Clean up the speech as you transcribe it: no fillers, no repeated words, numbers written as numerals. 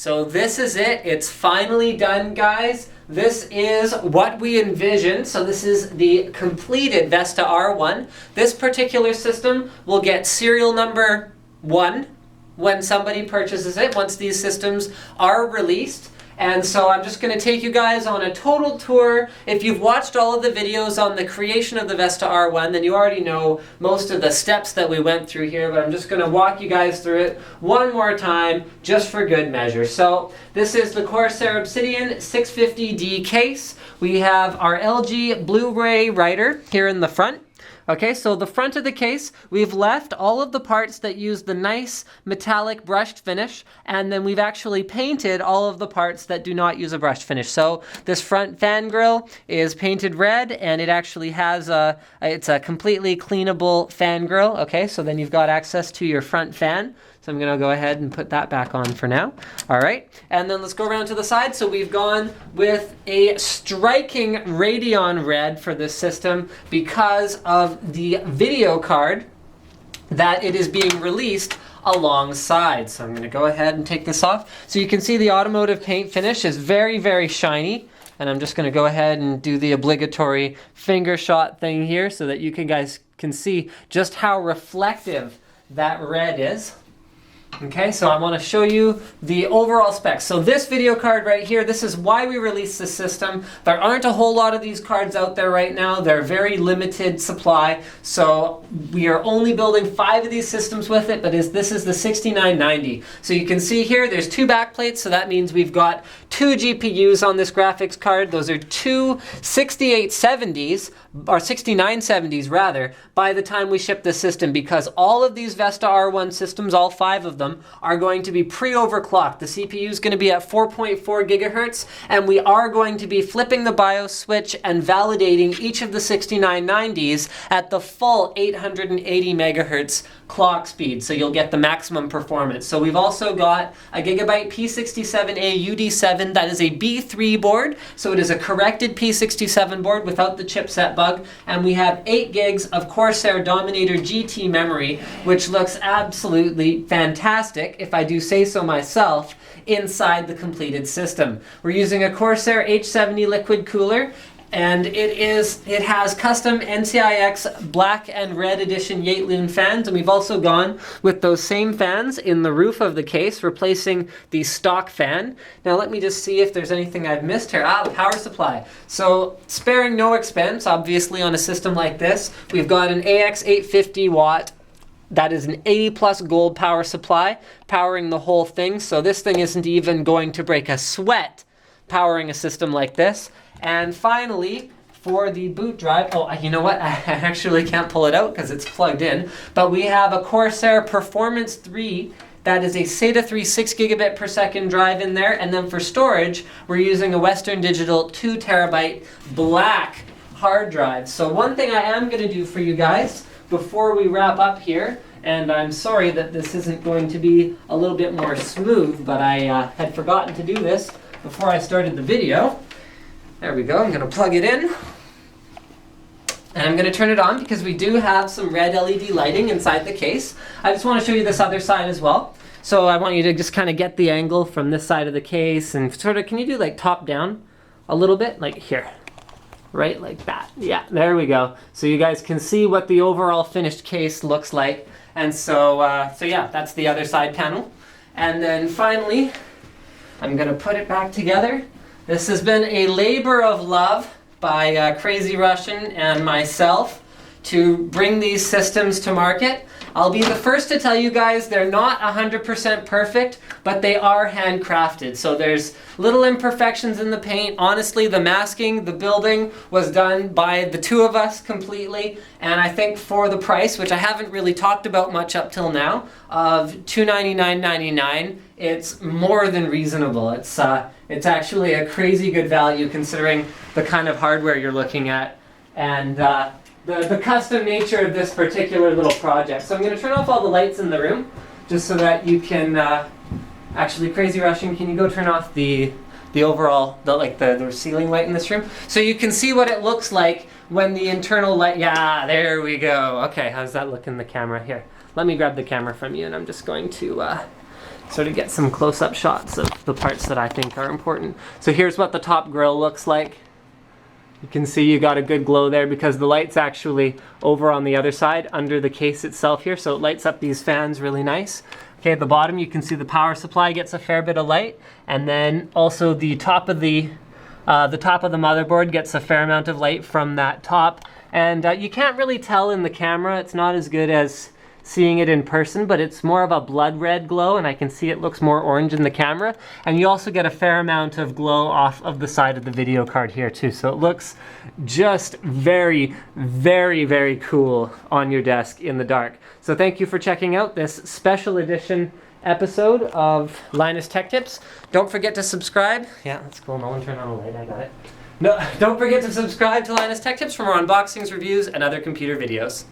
So this is it. It's finally done, guys. This is what we envisioned. So this is the completed Vesta R1. This particular system will get serial number 1 when somebody purchases it, once these systems are released. And so I'm just going to take you guys on a total tour. If you've watched all of the videos on the creation of the Vesta R1, then you already know most of the steps that we went through here, but I'm just going to walk you guys through it one more time, just for good measure. So this is the Corsair Obsidian 650D case. We have our LG Blu-ray writer here in the front. Okay, so the front of the case, we've left all of the parts that use the nice metallic brushed finish, and then we've actually painted all of the parts that do not use a brushed finish. So this front fan grille is painted red, and it actually has it's a completely cleanable fan grille. Okay, so then you've got access to your front fan. So I'm going to go ahead and put that back on for now. All right, and then let's go around to the side. So we've gone with a striking Radeon red for this system because of the video card that it is being released alongside. So I'm going to go ahead and take this off. So you can see the automotive paint finish is very, very shiny. And I'm just going to go ahead and do the obligatory finger shot thing here so that you guys can see just how reflective that red is. Okay, so I want to show you the overall specs. So this video card right here, this is why we released this system. There aren't a whole lot of these cards out there right now. They're very limited supply. So we are only building 5 of these systems with it, but this is the 6990. So you can see here, there's 2 backplates. So that means we've got 2 GPUs on this graphics card. Those are 2 6870s, or 6970s rather, by the time we ship the system, because all of these Vesta R1 systems, all 5 of them, are going to be pre-overclocked. The CPU is going to be at 4.4 gigahertz, and we are going to be flipping the BIOS switch and validating each of the 6990s at the full 880 megahertz clock speed, so you'll get the maximum performance. So we've also got a Gigabyte P67A UD7 that is a B3 board, so it is a corrected P67 board without the chipset bug, and we have 8 gigs of Corsair Dominator GT memory, which looks absolutely fantastic, if I do say so myself, inside the completed system. We're using a Corsair H70 liquid cooler, and it has custom NCIX black and red edition Yatelin fans, and we've also gone with those same fans in the roof of the case, replacing the stock fan. Now let me just see if there's anything I've missed here. The power supply. So sparing no expense, obviously, on a system like this, we've got an AX 850 watt. That is an 80 plus gold power supply powering the whole thing. So this thing isn't even going to break a sweat powering a system like this. And finally, for the boot drive, you know what? I actually can't pull it out because it's plugged in. But we have a Corsair Performance 3 that is a SATA 3 6 gigabit per second drive in there. And then for storage, we're using a Western Digital 2 terabyte black hard drive. So one thing I am going to do for you guys before we wrap up here, and I'm sorry that this isn't going to be a little bit more smooth, but I had forgotten to do this before I started the video. There we go, I'm going to plug it in. And I'm going to turn it on because we do have some red LED lighting inside the case. I just want to show you this other side as well. So I want you to just kind of get the angle from this side of the case and sort of, can you do like top down a little bit? Like here, right? Like that. Yeah, there we go. So you guys can see what the overall finished case looks like. And so yeah, that's the other side panel. And then finally, I'm going to put it back together. This has been a labor of love by Crazy Russian and myself to bring these systems to market. I'll be the first to tell you guys they're not 100% perfect, but they are handcrafted. So there's little imperfections in the paint. Honestly, the masking, the building was done by the 2 of us completely. And I think for the price, which I haven't really talked about much up till now, of $299.99, it's more than reasonable. It's actually a crazy good value considering the kind of hardware you're looking at and the custom nature of this particular little project. So I'm going to turn off all the lights in the room just so that you can actually, Crazy Russian, can you go turn off the overall, the ceiling light in this room? So you can see what it looks like when the internal light, yeah, there we go. Okay, how's that look in the camera here? Let me grab the camera from you and I'm just going to sort of get some close-up shots of the parts that I think are important. So here's what the top grill looks like. You can see you got a good glow there because the light's actually over on the other side under the case itself here, so it lights up these fans really nice. Okay, at the bottom you can see the power supply gets a fair bit of light, and then also the top of the motherboard gets a fair amount of light from that top. And you can't really tell in the camera, it's not as good as seeing it in person, but it's more of a blood red glow, and I can see it looks more orange in the camera. And you also get a fair amount of glow off of the side of the video card here too. So it looks just very, very, very cool on your desk in the dark. So thank you for checking out this special edition episode of Linus Tech Tips. Don't forget to subscribe. Yeah, that's cool. No one turn on the light. I got it. No, don't forget to subscribe to Linus Tech Tips for more unboxings, reviews, and other computer videos.